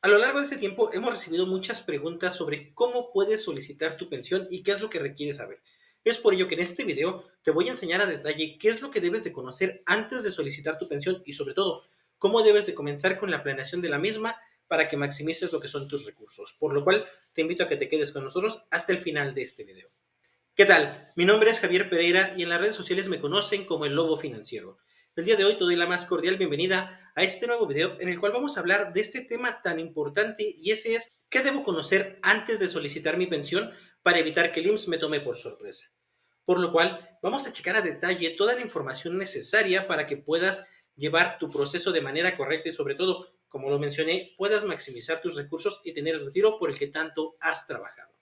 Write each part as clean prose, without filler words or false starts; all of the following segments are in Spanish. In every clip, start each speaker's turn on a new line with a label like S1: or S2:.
S1: A lo largo de este tiempo hemos recibido muchas preguntas sobre cómo puedes solicitar tu pensión y qué es lo que requieres saber. Es por ello que en este video te voy a enseñar a detalle qué es lo que debes de conocer antes de solicitar tu pensión y sobre todo cómo debes de comenzar con la planeación de la misma para que maximices lo que son tus recursos. Por lo cual te invito a que te quedes con nosotros hasta el final de este video. ¿Qué tal? Mi nombre es Javier Pereira y en las redes sociales me conocen como el Lobo Financiero. El día de hoy te doy la más cordial bienvenida a este nuevo video en el cual vamos a hablar de este tema tan importante y ese es ¿qué debo conocer antes de solicitar mi pensión para evitar que el IMSS me tome por sorpresa? Por lo cual vamos a checar a detalle toda la información necesaria para que puedas llevar tu proceso de manera correcta y sobre todo, como lo mencioné, puedas maximizar tus recursos y tener el retiro por el que tanto has trabajado.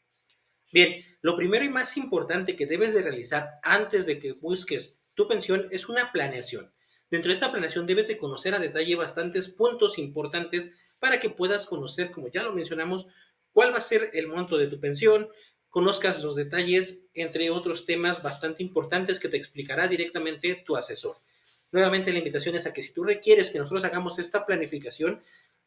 S1: Bien, lo primero y más importante que debes de realizar antes de que busques tu pensión es una planeación. Dentro de esta planeación debes de conocer a detalle bastantes puntos importantes para que puedas conocer, como ya lo mencionamos, cuál va a ser el monto de tu pensión, conozcas los detalles, entre otros temas bastante importantes que te explicará directamente tu asesor. Nuevamente la invitación es a que si tú requieres que nosotros hagamos esta planificación,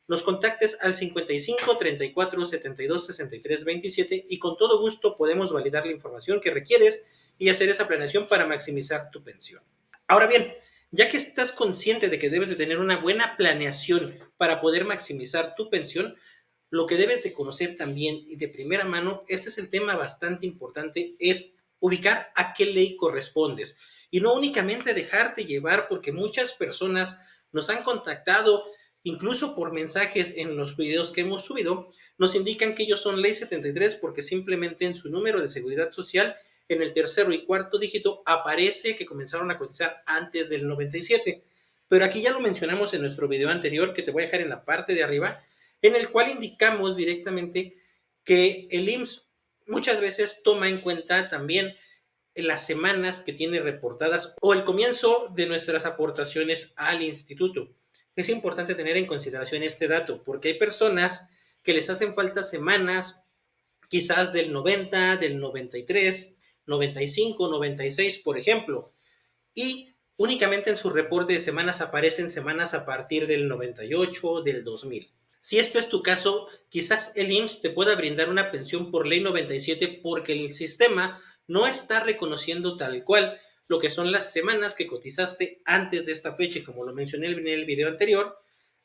S1: nos contactes al 55 34 72 63 27 y con todo gusto podemos validar la información que requieres y hacer esa planeación para maximizar tu pensión. Ahora bien, ya que estás consciente de que debes de tener una buena planeación para poder maximizar tu pensión, lo que debes de conocer también y de primera mano, este es el tema bastante importante, es ubicar a qué ley correspondes y no únicamente dejarte llevar porque muchas personas nos han contactado incluso por mensajes en los videos que hemos subido, nos indican que ellos son ley 73 porque simplemente en su número de seguridad social, en el tercero y cuarto dígito, aparece que comenzaron a cotizar antes del 97. Pero aquí ya lo mencionamos en nuestro video anterior, que te voy a dejar en la parte de arriba, en el cual indicamos directamente que el IMSS muchas veces toma en cuenta también las semanas que tiene reportadas o el comienzo de nuestras aportaciones al instituto. Es importante tener en consideración este dato porque hay personas que les hacen falta semanas, quizás del 90, del 93, 95, 96, por ejemplo, y únicamente en su reporte de semanas aparecen semanas a partir del 98, del 2000. Si este es tu caso, quizás el IMSS te pueda brindar una pensión por ley 97 porque el sistema no está reconociendo tal cual lo que son las semanas que cotizaste antes de esta fecha y como lo mencioné en el video anterior,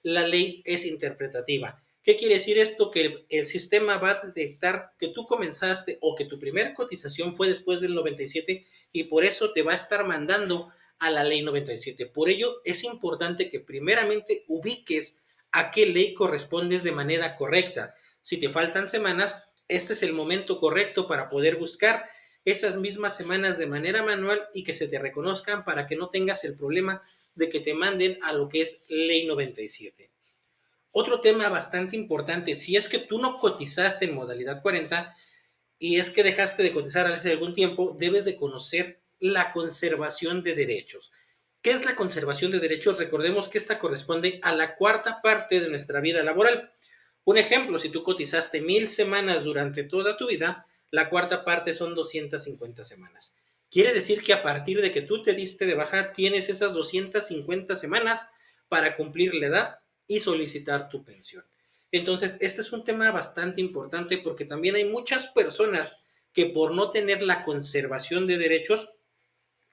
S1: la ley es interpretativa. ¿Qué quiere decir esto? Que el sistema va a detectar que tú comenzaste o que tu primera cotización fue después del 97 y por eso te va a estar mandando a la ley 97. Por ello es importante que primeramente ubiques a qué ley correspondes de manera correcta. Si te faltan semanas, este es el momento correcto para poder buscar esas mismas semanas de manera manual y que se te reconozcan para que no tengas el problema de que te manden a lo que es ley 97. Otro tema bastante importante, si es que tú no cotizaste en modalidad 40 y es que dejaste de cotizar hace algún tiempo, debes de conocer la conservación de derechos. ¿Qué es la conservación de derechos? Recordemos que esta corresponde a la cuarta parte de nuestra vida laboral. Un ejemplo, si tú cotizaste 1000 semanas durante toda tu vida, la cuarta parte son 250 semanas. Quiere decir que a partir de que tú te diste de baja, tienes esas 250 semanas para cumplir la edad y solicitar tu pensión. Entonces, este es un tema bastante importante porque también hay muchas personas que por no tener la conservación de derechos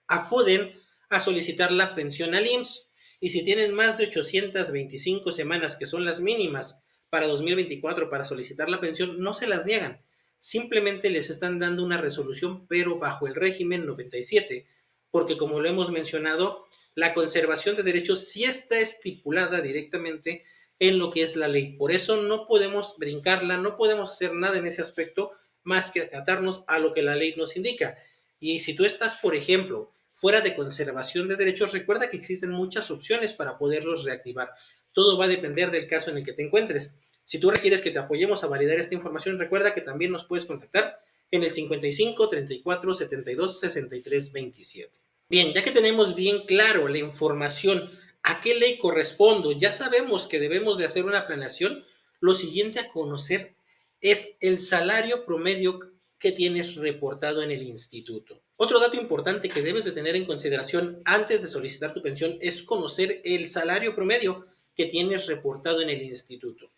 S1: acuden a solicitar la pensión al IMSS y si tienen más de 825 semanas, que son las mínimas para 2024 para solicitar la pensión, no se las niegan. Simplemente les están dando una resolución, pero bajo el régimen 97, porque como lo hemos mencionado, la conservación de derechos sí está estipulada directamente en lo que es la ley. Por eso no podemos brincarla, no podemos hacer nada en ese aspecto más que acatarnos a lo que la ley nos indica. Y si tú estás, por ejemplo, fuera de conservación de derechos, recuerda que existen muchas opciones para poderlos reactivar. Todo va a depender del caso en el que te encuentres. Si tú requieres que te apoyemos a validar esta información, recuerda que también nos puedes contactar en el 55 34 72 63 27. Bien, ya que tenemos bien claro la información a qué ley correspondo, ya sabemos que debemos de hacer una planeación, lo siguiente a conocer es el salario promedio que tienes reportado en el instituto. Otro dato importante que debes de tener en consideración antes de solicitar tu pensión es conocer el salario promedio que tienes reportado en el instituto.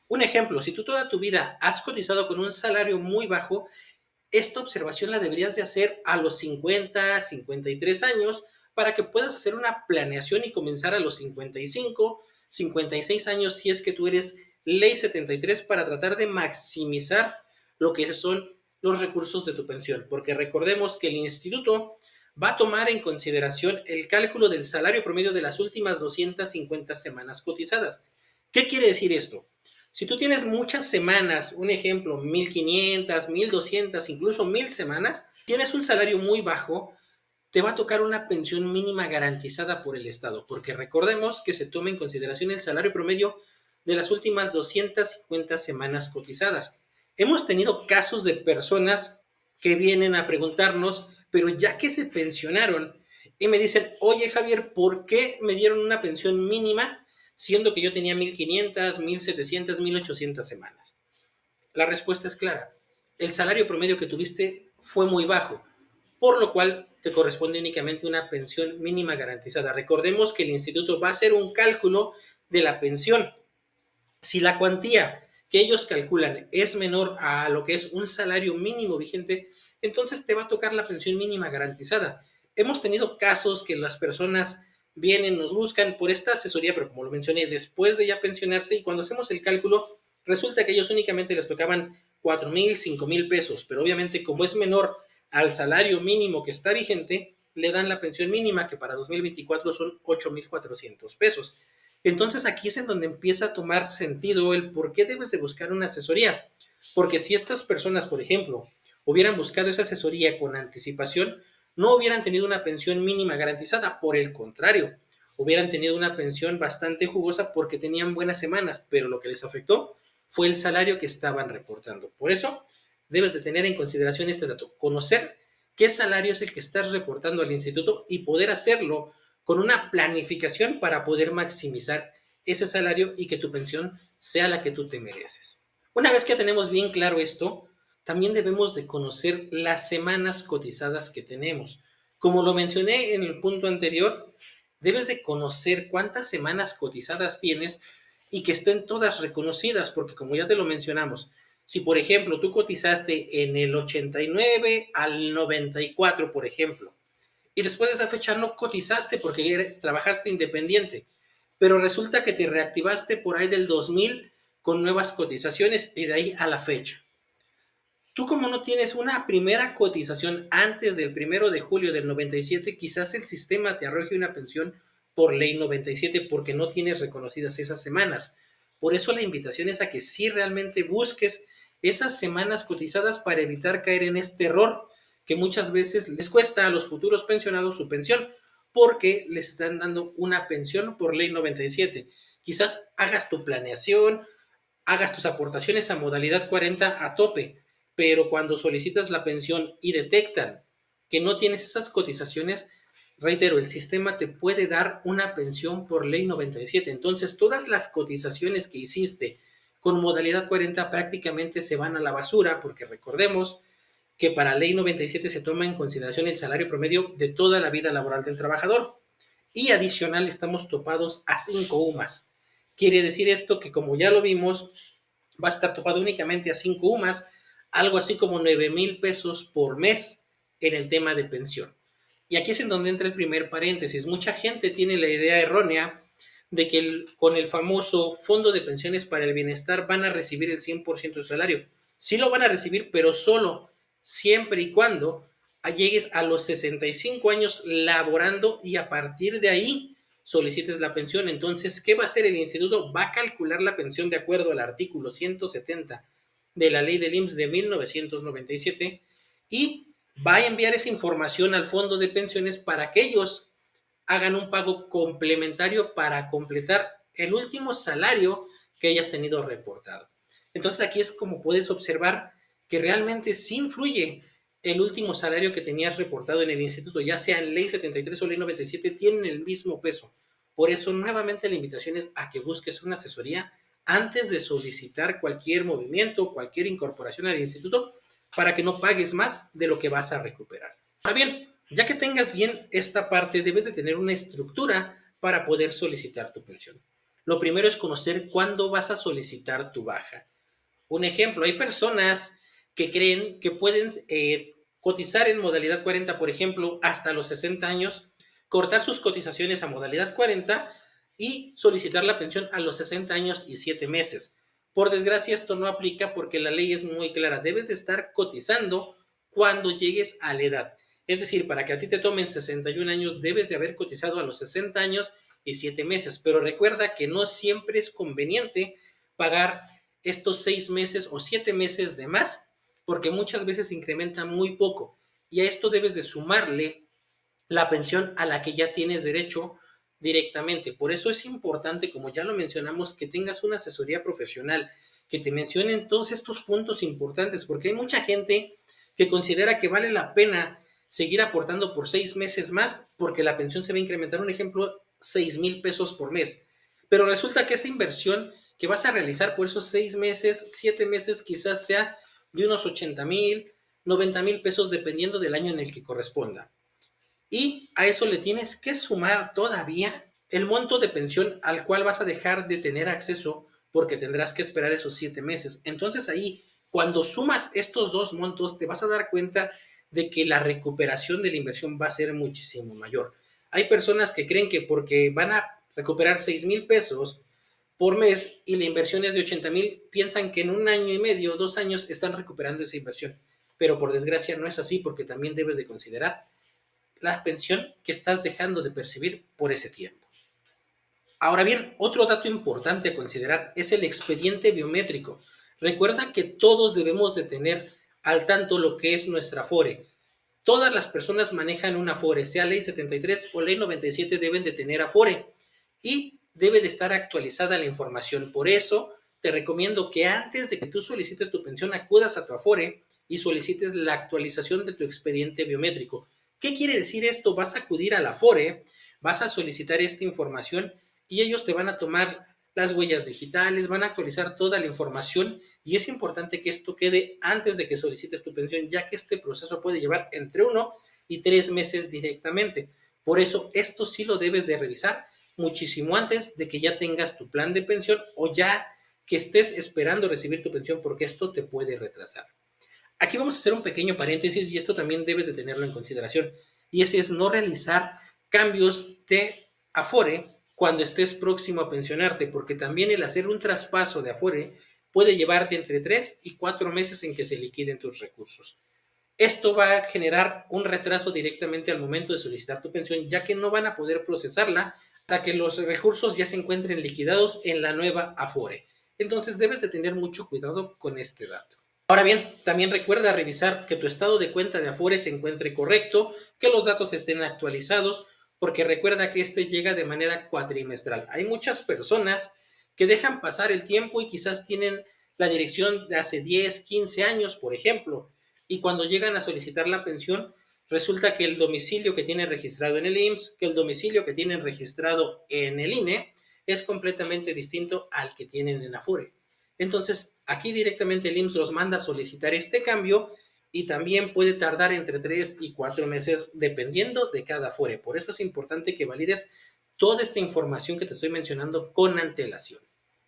S1: Un ejemplo, si tú toda tu vida has cotizado con un salario muy bajo, esta observación la deberías de hacer a los 50, 53 años para que puedas hacer una planeación y comenzar a los 55, 56 años si es que tú eres ley 73 para tratar de maximizar lo que son los recursos de tu pensión. Porque recordemos que el instituto va a tomar en consideración el cálculo del salario promedio de las últimas 250 semanas cotizadas. ¿Qué quiere decir esto? Si tú tienes muchas semanas, un ejemplo, 1500, 1200, incluso 1000 semanas, tienes un salario muy bajo, te va a tocar una pensión mínima garantizada por el Estado, porque recordemos que se toma en consideración el salario promedio de las últimas 250 semanas cotizadas. Hemos tenido casos de personas que vienen a preguntarnos, pero ya que se pensionaron, y me dicen, oye Javier, ¿por qué me dieron una pensión mínima siendo que yo tenía 1500, 1700, 1800 semanas? La respuesta es clara. El salario promedio que tuviste fue muy bajo, por lo cual te corresponde únicamente una pensión mínima garantizada. Recordemos que el instituto va a hacer un cálculo de la pensión. Si la cuantía que ellos calculan es menor a lo que es un salario mínimo vigente, entonces te va a tocar la pensión mínima garantizada. Hemos tenido casos que las personas vienen, nos buscan por esta asesoría, pero como lo mencioné, después de ya pensionarse, y cuando hacemos el cálculo, resulta que ellos únicamente les tocaban 4,000, 5,000 pesos, pero obviamente como es menor al salario mínimo que está vigente, le dan la pensión mínima, que para 2024 son 8,400 pesos. Entonces aquí es en donde empieza a tomar sentido el por qué debes de buscar una asesoría. Porque si estas personas, por ejemplo, hubieran buscado esa asesoría con anticipación, no hubieran tenido una pensión mínima garantizada. Por el contrario, hubieran tenido una pensión bastante jugosa porque tenían buenas semanas, pero lo que les afectó fue el salario que estaban reportando. Por eso, debes de tener en consideración este dato, conocer qué salario es el que estás reportando al instituto y poder hacerlo con una planificación para poder maximizar ese salario y que tu pensión sea la que tú te mereces. Una vez que tenemos bien claro esto, también debemos de conocer las semanas cotizadas que tenemos. Como lo mencioné en el punto anterior, debes de conocer cuántas semanas cotizadas tienes y que estén todas reconocidas, porque como ya te lo mencionamos, si por ejemplo tú cotizaste en el 89 al 94, por ejemplo, y después de esa fecha no cotizaste porque trabajaste independiente, pero resulta que te reactivaste por ahí del 2000 con nuevas cotizaciones y de ahí a la fecha. Tú como no tienes una primera cotización antes del 1 de julio del 97, quizás el sistema te arroje una pensión por ley 97 porque no tienes reconocidas esas semanas. Por eso la invitación es a que sí realmente busques esas semanas cotizadas para evitar caer en este error que muchas veces les cuesta a los futuros pensionados su pensión porque les están dando una pensión por ley 97. Quizás hagas tu planeación, hagas tus aportaciones a modalidad 40 a tope, pero cuando solicitas la pensión y detectan que no tienes esas cotizaciones, reitero, el sistema te puede dar una pensión por ley 97. Entonces, todas las cotizaciones que hiciste con modalidad 40 prácticamente se van a la basura, porque recordemos que para ley 97 se toma en consideración el salario promedio de toda la vida laboral del trabajador. Y adicional estamos topados a 5 UMAS. Quiere decir esto que, como ya lo vimos, va a estar topado únicamente a 5 UMAS, algo así como 9,000 pesos por mes en el tema de pensión. Y aquí es en donde entra el primer paréntesis. Mucha gente tiene la idea errónea de que con el famoso Fondo de Pensiones para el Bienestar van a recibir el 100% de su salario. Sí lo van a recibir, pero solo siempre y cuando llegues a los 65 años laborando y a partir de ahí solicites la pensión. Entonces, ¿qué va a hacer el instituto? Va a calcular la pensión de acuerdo al artículo 170 de la ley del IMSS de 1997 y va a enviar esa información al fondo de pensiones para que ellos hagan un pago complementario para completar el último salario que hayas tenido reportado. Entonces aquí es como puedes observar que realmente sí influye el último salario que tenías reportado en el instituto, ya sea en ley 73 o ley 97, tienen el mismo peso. Por eso nuevamente la invitación es a que busques una asesoría antes de solicitar cualquier movimiento, cualquier incorporación al instituto, para que no pagues más de lo que vas a recuperar. Ahora bien, ya que tengas bien esta parte, debes de tener una estructura para poder solicitar tu pensión. lo primero es conocer cuándo vas a solicitar tu baja. Un ejemplo, hay personas que creen que pueden cotizar en modalidad 40, por ejemplo, hasta los 60 años, cortar sus cotizaciones a modalidad 40 y solicitar la pensión a los 60 años y 7 meses. Por desgracia, esto no aplica porque la ley es muy clara. Debes de estar cotizando cuando llegues a la edad. Es decir, para que a ti te tomen 61 años, debes de haber cotizado a los 60 años y 7 meses. Pero recuerda que no siempre es conveniente pagar estos 6 meses o 7 meses de más, porque muchas veces incrementa muy poco. Y a esto debes de sumarle la pensión a la que ya tienes derecho directamente. Por eso es importante, como ya lo mencionamos, que tengas una asesoría profesional, que te mencionen todos estos puntos importantes, porque hay mucha gente que considera que vale la pena seguir aportando por 6 meses más, porque la pensión se va a incrementar, un ejemplo, 6,000 pesos por mes. Pero resulta que esa inversión que vas a realizar por esos 6 meses, 7 meses, quizás sea de unos 80,000, 90,000 pesos, dependiendo del año en el que corresponda. Y a eso le tienes que sumar todavía el monto de pensión al cual vas a dejar de tener acceso porque tendrás que esperar esos 7 meses. Entonces ahí, cuando sumas estos dos montos, te vas a dar cuenta de que la recuperación de la inversión va a ser muchísimo mayor. Hay personas que creen que porque van a recuperar 6,000 pesos por mes y la inversión es de 80,000, piensan que en un año y medio, 2 años, están recuperando esa inversión. Pero por desgracia no es así, porque también debes de considerar la pensión que estás dejando de percibir por ese tiempo. Ahora bien, otro dato importante a considerar es el expediente biométrico. Recuerda que todos debemos de tener al tanto lo que es nuestra Afore. Todas las personas manejan una Afore, sea ley 73 o ley 97, deben de tener Afore y debe de estar actualizada la información. Por eso te recomiendo que antes de que tú solicites tu pensión acudas a tu Afore y solicites la actualización de tu expediente biométrico. ¿Qué quiere decir esto? Vas a acudir a la Afore, vas a solicitar esta información y ellos te van a tomar las huellas digitales, van a actualizar toda la información y es importante que esto quede antes de que solicites tu pensión, ya que este proceso puede llevar entre 1 y 3 meses directamente. Por eso esto sí lo debes de revisar muchísimo antes de que ya tengas tu plan de pensión o ya que estés esperando recibir tu pensión, porque esto te puede retrasar. Aquí vamos a hacer un pequeño paréntesis y esto también debes de tenerlo en consideración, y ese es no realizar cambios de Afore cuando estés próximo a pensionarte, porque también el hacer un traspaso de Afore puede llevarte entre 3 y 4 meses en que se liquiden tus recursos. Esto va a generar un retraso directamente al momento de solicitar tu pensión, ya que no van a poder procesarla hasta que los recursos ya se encuentren liquidados en la nueva Afore. Entonces debes de tener mucho cuidado con este dato. Ahora bien, también recuerda revisar que tu estado de cuenta de Afore se encuentre correcto, que los datos estén actualizados, porque recuerda que este llega de manera cuatrimestral. Hay muchas personas que dejan pasar el tiempo y quizás tienen la dirección de hace 10, 15 años, por ejemplo, y cuando llegan a solicitar la pensión, resulta que el domicilio que tienen registrado en el IMSS, que el domicilio que tienen registrado en el INE, es completamente distinto al que tienen en Afore. Entonces, aquí directamente el IMSS los manda a solicitar este cambio y también puede tardar entre 3 y 4 meses dependiendo de cada Afore. Por eso es importante que valides toda esta información que te estoy mencionando con antelación.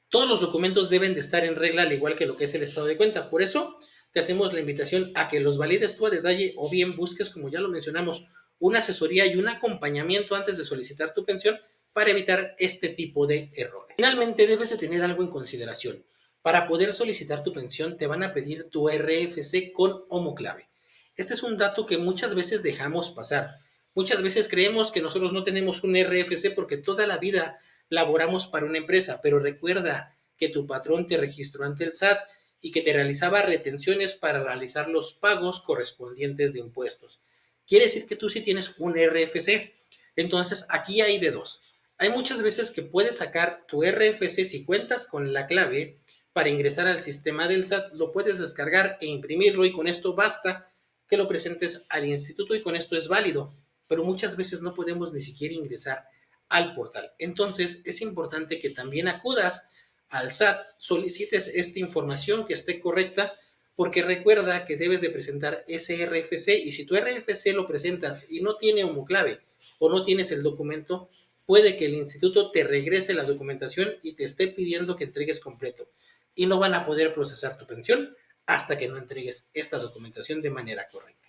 S1: Todos los documentos deben de estar en regla, al igual que lo que es el estado de cuenta. Por eso te hacemos la invitación a que los valides tú a detalle o bien busques, como ya lo mencionamos, una asesoría y un acompañamiento antes de solicitar tu pensión para evitar este tipo de errores. Finalmente, debes de tener algo en consideración. Para poder solicitar tu pensión te van a pedir tu RFC con homoclave. Este es un dato que muchas veces dejamos pasar. Muchas veces creemos que nosotros no tenemos un RFC porque toda la vida laboramos para una empresa, pero recuerda que tu patrón te registró ante el SAT y que te realizaba retenciones para realizar los pagos correspondientes de impuestos. Quiere decir que tú sí tienes un RFC. Entonces, aquí hay de dos. Hay muchas veces que puedes sacar tu RFC si cuentas con la clave para ingresar al sistema del SAT, lo puedes descargar e imprimirlo y con esto basta que lo presentes al instituto y con esto es válido, pero muchas veces no podemos ni siquiera ingresar al portal. Entonces es importante que también acudas al SAT, solicites esta información que esté correcta, porque recuerda que debes de presentar ese RFC y si tu RFC lo presentas y no tiene homoclave o no tienes el documento, puede que el instituto te regrese la documentación y te esté pidiendo que entregues completo y no van a poder procesar tu pensión hasta que no entregues esta documentación de manera correcta.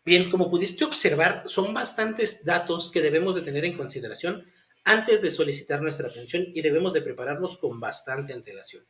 S1: Bien, como pudiste observar, son bastantes datos que debemos de tener en consideración antes de solicitar nuestra pensión y debemos de prepararnos con bastante antelación.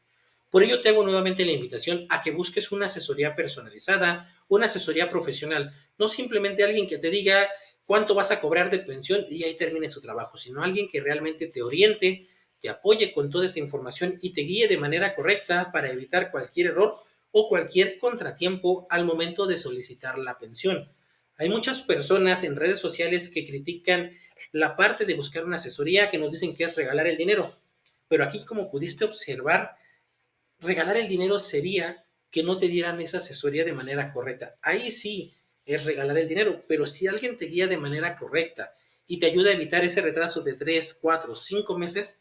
S1: Por ello te hago nuevamente la invitación a que busques una asesoría personalizada, una asesoría profesional, no simplemente alguien que te diga cuánto vas a cobrar de pensión y ahí termine su trabajo, sino alguien que realmente te oriente, te apoye con toda esta información y te guíe de manera correcta para evitar cualquier error o cualquier contratiempo al momento de solicitar la pensión. Hay muchas personas en redes sociales que critican la parte de buscar una asesoría, que nos dicen que es regalar el dinero. Pero aquí, como pudiste observar, regalar el dinero sería que no te dieran esa asesoría de manera correcta. Ahí sí es regalar el dinero, pero si alguien te guía de manera correcta y te ayuda a evitar ese retraso de 3, 4, 5 meses,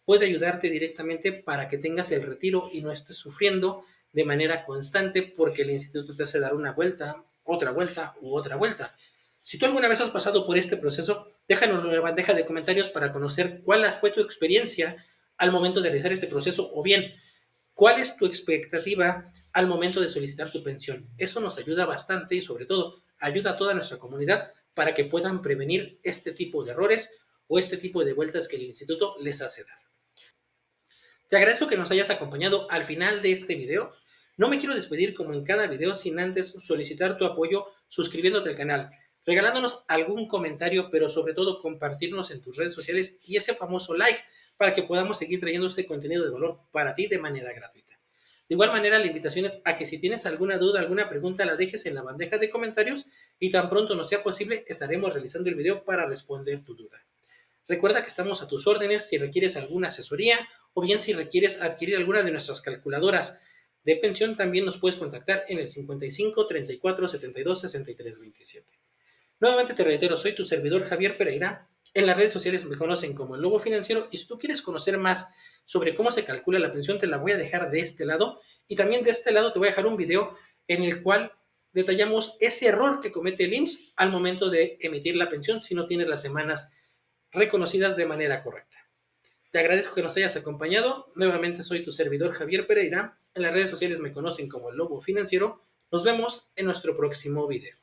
S1: puede ayudarte directamente para que tengas el retiro y no estés sufriendo de manera constante porque el instituto te hace dar una vuelta, otra vuelta u otra vuelta. Si tú alguna vez has pasado por este proceso, déjanos en la bandeja de comentarios para conocer cuál fue tu experiencia al momento de realizar este proceso o bien cuál es tu expectativa al momento de solicitar tu pensión. Eso nos ayuda bastante y sobre todo ayuda a toda nuestra comunidad para que puedan prevenir este tipo de errores o este tipo de vueltas que el instituto les hace dar. Te agradezco que nos hayas acompañado al final de este video. No me quiero despedir como en cada video sin antes solicitar tu apoyo suscribiéndote al canal, regalándonos algún comentario, pero sobre todo compartirnos en tus redes sociales y ese famoso like para que podamos seguir trayendo este contenido de valor para ti de manera gratuita. De igual manera, la invitación es a que si tienes alguna duda, alguna pregunta, la dejes en la bandeja de comentarios y tan pronto nos sea posible estaremos realizando el video para responder tu duda. Recuerda que estamos a tus órdenes si requieres alguna asesoría o bien si requieres adquirir alguna de nuestras calculadoras de pensión, también nos puedes contactar en el 55 34 72 63 27. Nuevamente te reitero, soy tu servidor Javier Pereira. En las redes sociales me conocen como el Lobo Financiero y si tú quieres conocer más sobre cómo se calcula la pensión, te la voy a dejar de este lado y también de este lado te voy a dejar un video en el cual detallamos ese error que comete el IMSS al momento de emitir la pensión si no tienes las semanas reconocidas de manera correcta. Te agradezco que nos hayas acompañado. Nuevamente soy tu servidor Javier Pereira. En las redes sociales me conocen como el Lobo Financiero. Nos vemos en nuestro próximo video.